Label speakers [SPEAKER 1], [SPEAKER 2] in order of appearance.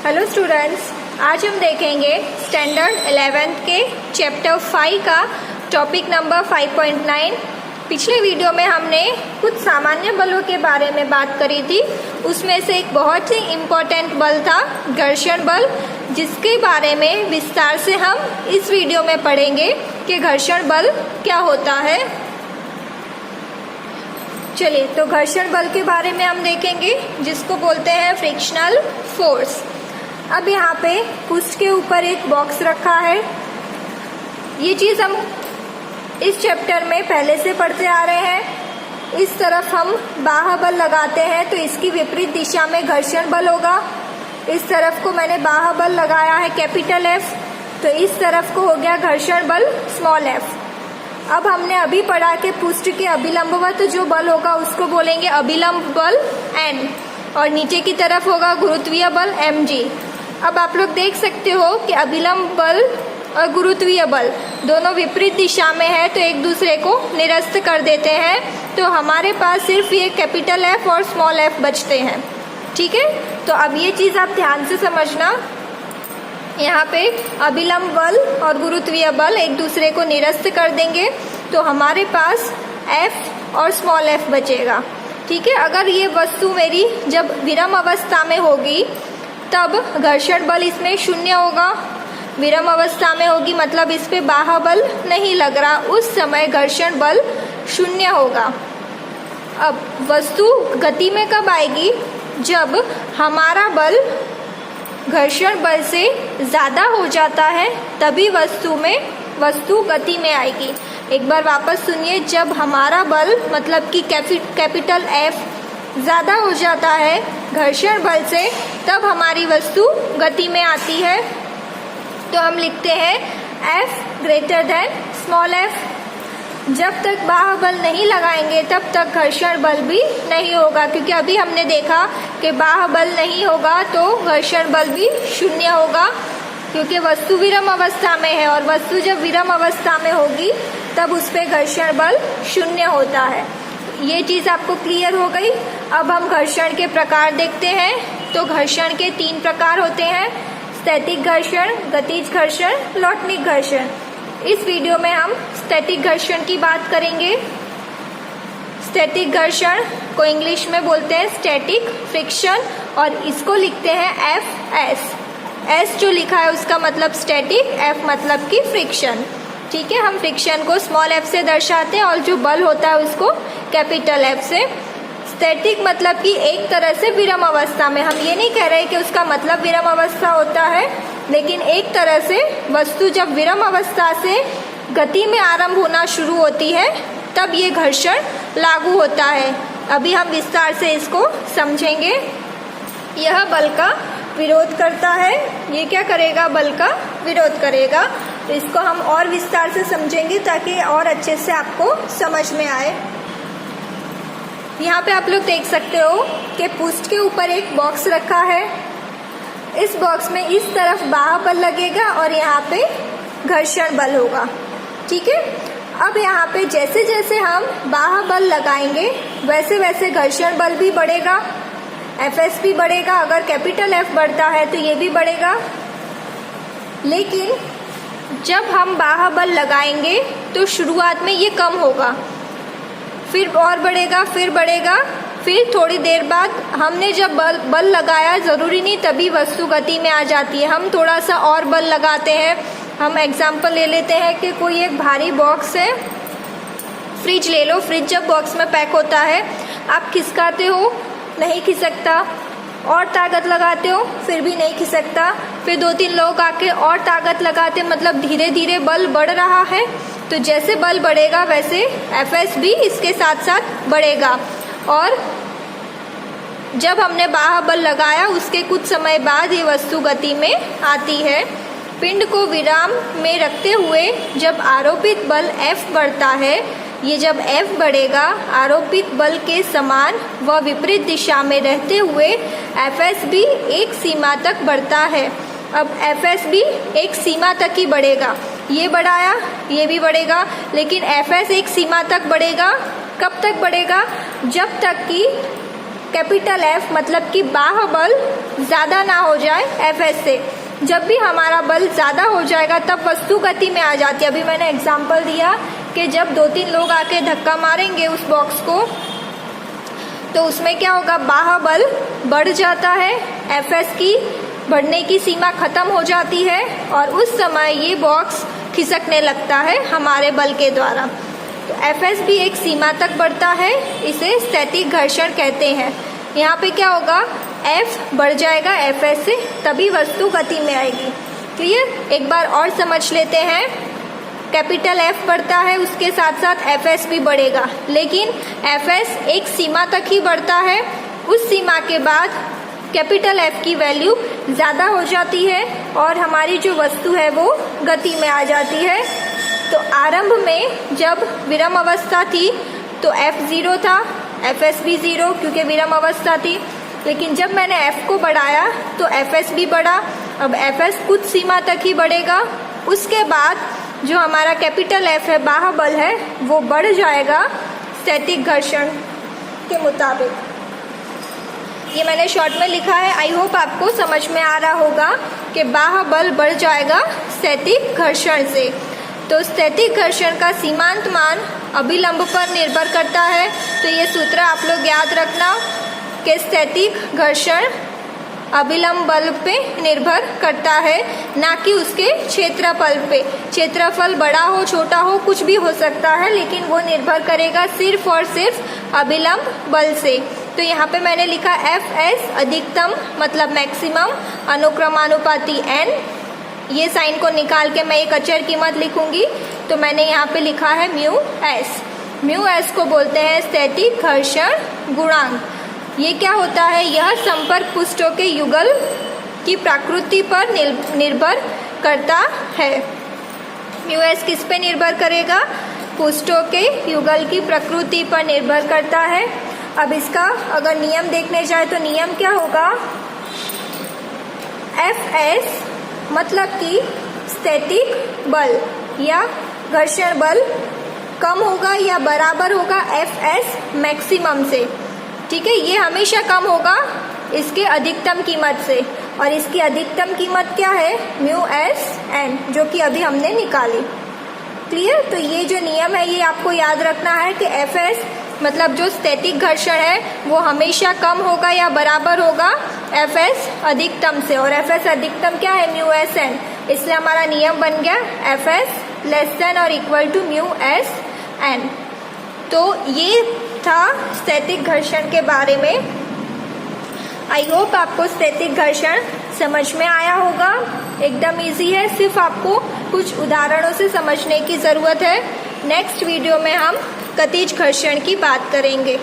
[SPEAKER 1] Hello students, आज हम देखेंगे स्टैंडर्ड 11th के चैप्टर 5 का टॉपिक नंबर 5.9। पिछले वीडियो में हमने कुछ सामान्य बलों के बारे में बात करी थी। उसमें से एक बहुत ही इम्पोर्टेंट बल था घर्षण बल, जिसके बारे में विस्तार से हम इस वीडियो में पढ़ेंगे कि घर्षण बल क्या होता है। चलिए, तो घर्षण बल के बारे में हम देखेंगे, जिसको बोलते हैं फ्रिक्शनल फोर्स। अब यहाँ पे पृष्ठ के ऊपर एक बॉक्स रखा है। ये चीज़ हम इस चैप्टर में पहले से पढ़ते आ रहे हैं। इस तरफ हम बाह्य बल लगाते हैं तो इसकी विपरीत दिशा में घर्षण बल होगा। इस तरफ को मैंने बाह्य बल लगाया है कैपिटल F, तो इस तरफ को हो गया घर्षण बल स्मॉल f। अब हमने अभी पढ़ा कि पृष्ठ के अभिलंबवत जो बल होगा उसको बोलेंगे अभिलंब बल N, और नीचे की तरफ होगा गुरुत्वीय बल mg। अब आप लोग देख सकते हो कि अभिलंब बल और गुरुत्वीय बल दोनों विपरीत दिशा में है, तो एक दूसरे को निरस्त कर देते हैं। तो हमारे पास सिर्फ ये कैपिटल F और स्मॉल f बचते हैं। ठीक है, तो अब ये चीज़ आप ध्यान से समझना। यहाँ पे अभिलंब बल और गुरुत्वीय बल एक दूसरे को निरस्त कर देंगे, तो हमारे पास F और स्मॉल f बचेगा। ठीक है, अगर ये वस्तु मेरी जब विरम अवस्था में होगी तब घर्षण बल इसमें शून्य होगा। विरम अवस्था में होगी मतलब इस पे बाह्य बल नहीं लग रहा, उस समय घर्षण बल शून्य होगा। अब वस्तु गति में कब आएगी? जब हमारा बल घर्षण बल से ज़्यादा हो जाता है, तभी वस्तु गति में आएगी। एक बार वापस सुनिए, जब हमारा बल मतलब कि कैपिटल F ज़्यादा हो जाता है घर्षण बल से, तब हमारी वस्तु गति में आती है। तो हम लिखते हैं F greater than small f। जब तक बाह्य बल नहीं लगाएंगे तब तक घर्षण बल भी नहीं होगा, क्योंकि अभी हमने देखा कि बाह्य बल नहीं होगा तो घर्षण बल भी शून्य होगा, क्योंकि वस्तु विरम अवस्था में है, और वस्तु जब विरम अवस्था में होगी तब उस पर घर्षण बल शून्य होता है। ये चीज़ आपको क्लियर हो गई। अब हम घर्षण के प्रकार देखते हैं। तो घर्षण के 3 प्रकार होते हैं: स्थैतिक घर्षण, गतिज घर्षण, लौटनिक घर्षण। इस वीडियो में हम स्थैतिक घर्षण की बात करेंगे। स्थैतिक घर्षण को इंग्लिश में बोलते हैं स्टैटिक फ्रिक्शन, और इसको लिखते हैं Fs। S जो लिखा है उसका मतलब स्टैटिक, F मतलब कि फ्रिक्शन। ठीक है, हम फ्रिक्शन को स्मॉल f से दर्शाते हैं और जो बल होता है उसको कैपिटल F से। स्टैटिक मतलब कि एक तरह से विरम अवस्था में, हम ये नहीं कह रहे कि उसका मतलब विरम अवस्था होता है, लेकिन एक तरह से वस्तु जब विरम अवस्था से गति में आरंभ होना शुरू होती है तब ये घर्षण लागू होता है। अभी हम विस्तार से इसको समझेंगे। यह बल का विरोध करता है। ये क्या करेगा? बल का विरोध करेगा। तो इसको हम और विस्तार से समझेंगे ताकि और अच्छे से आपको समझ में आए। यहाँ पे आप लोग देख सकते हो कि पृष्ठ के ऊपर एक बॉक्स रखा है। इस बॉक्स में इस तरफ बाह्य बल लगेगा और यहाँ पे घर्षण बल होगा। ठीक है, अब यहाँ पे जैसे जैसे हम बाह्य बल लगाएंगे वैसे वैसे घर्षण बल भी बढ़ेगा, Fs भी बढ़ेगा। अगर कैपिटल F बढ़ता है तो ये भी बढ़ेगा। लेकिन जब हम बाह्य बल लगाएंगे तो शुरुआत में ये कम होगा, फिर और बढ़ेगा, फिर बढ़ेगा, फिर थोड़ी देर बाद हमने जब बल लगाया, ज़रूरी नहीं तभी वस्तु गति में आ जाती है। हम थोड़ा सा और बल लगाते हैं। हम एग्जाम्पल ले लेते हैं कि कोई एक भारी बॉक्स है, फ्रिज ले लो। फ्रिज जब बॉक्स में पैक होता है, आप खिसकाते हो, नहीं खिसकता, और ताकत लगाते हो, फिर भी नहीं खिसकता। फिर 2-3 लोग आके और ताकत लगाते, मतलब धीरे धीरे बल बढ़ रहा है। तो जैसे बल बढ़ेगा वैसे Fs भी इसके साथ साथ बढ़ेगा। और जब हमने बाह्य बल लगाया उसके कुछ समय बाद ये वस्तु गति में आती है। पिंड को विराम में रखते हुए जब आरोपित बल F बढ़ता है, ये जब F बढ़ेगा आरोपित बल के समान व विपरीत दिशा में रहते हुए Fs भी एक सीमा तक बढ़ता है। अब Fs भी एक सीमा तक ही बढ़ेगा। ये बढ़ाया, ये भी बढ़ेगा, लेकिन Fs एक सीमा तक बढ़ेगा। कब तक बढ़ेगा? जब तक कि कैपिटल F मतलब कि बाह्य बल ज़्यादा ना हो जाए Fs से। जब भी हमारा बल ज़्यादा हो जाएगा तब वस्तु गति में आ जाती है। अभी मैंने एग्जाम्पल दिया कि जब 2-3 लोग आके धक्का मारेंगे उस बॉक्स को तो उसमें क्या होगा, बाह्य बल बढ़ जाता है, Fs की बढ़ने की सीमा खत्म हो जाती है और उस समय ये बॉक्स खिसकने लगता है हमारे बल के द्वारा। तो Fs भी एक सीमा तक बढ़ता है, इसे स्थैतिक घर्षण कहते हैं। यहाँ पे क्या होगा, F बढ़ जाएगा Fs से, तभी वस्तु गति में आएगी। क्लियर? एक बार और समझ लेते हैं। कैपिटल F बढ़ता है, उसके साथ साथ Fs भी बढ़ेगा, लेकिन Fs एक सीमा तक ही बढ़ता है। उस सीमा के बाद कैपिटल F की वैल्यू ज़्यादा हो जाती है और हमारी जो वस्तु है वो गति में आ जाती है। तो आरंभ में जब विरम अवस्था थी तो F 0 था, Fs भी 0 क्योंकि विरम अवस्था थी। लेकिन जब मैंने F को बढ़ाया तो Fs भी बढ़ा। अब Fs कुछ सीमा तक ही बढ़ेगा, उसके बाद जो हमारा कैपिटल F है, बाह्य बल है, वो बढ़ जाएगा स्थैतिक घर्षण के मुताबिक। ये मैंने शॉर्ट में लिखा है, आई होप आपको समझ में आ रहा होगा कि बाह्य बल बढ़ जाएगा स्थैतिक घर्षण से। तो स्थैतिक घर्षण का सीमांत मान अभिलंब पर निर्भर करता है। तो ये सूत्र आप लोग याद रखना कि स्थैतिक घर्षण अभिलंब बल पे निर्भर करता है, ना कि उसके क्षेत्रफल पे। क्षेत्रफल बड़ा हो छोटा हो कुछ भी हो सकता है, लेकिन वो निर्भर करेगा सिर्फ और सिर्फ अभिलंब बल से। तो यहाँ पे मैंने लिखा Fs अधिकतम मतलब मैक्सिमम अनुक्रमानुपाती n। ये साइन को निकाल के मैं एक अचर कीमत लिखूंगी, तो मैंने यहाँ पे लिखा है म्यू एस। म्यू एस को बोलते हैं स्थैतिक घर्षण गुणांक। ये क्या होता है, यह संपर्क पृष्ठों के युगल की प्रकृति पर निर्भर करता है। म्यू एस किस पे निर्भर करेगा, पृष्ठों के युगल की प्रकृति पर निर्भर करता है। अब इसका अगर नियम देखने जाए तो नियम क्या होगा, Fs मतलब कि स्थैतिक बल या घर्षण बल कम होगा या बराबर होगा Fs मैक्सिमम से। ठीक है, ये हमेशा कम होगा इसके अधिकतम कीमत से, और इसकी अधिकतम कीमत क्या है, म्यू एस एन, जो कि अभी हमने निकाली। क्लियर? तो ये जो नियम है ये आपको याद रखना है कि Fs मतलब जो स्थैतिक घर्षण है वो हमेशा कम होगा या बराबर होगा Fs अधिकतम से, और Fs अधिकतम क्या है, म्यू एस एन। इसलिए हमारा नियम बन गया Fs लेस देन और equal to mu s n. तो ये था स्थैतिक घर्षण के बारे में। आई होप आपको स्थैतिक घर्षण समझ में आया होगा। एकदम इजी है, सिर्फ आपको कुछ उदाहरणों से समझने की ज़रूरत है। नेक्स्ट वीडियो में हम गतिज घर्षण की बात करेंगे।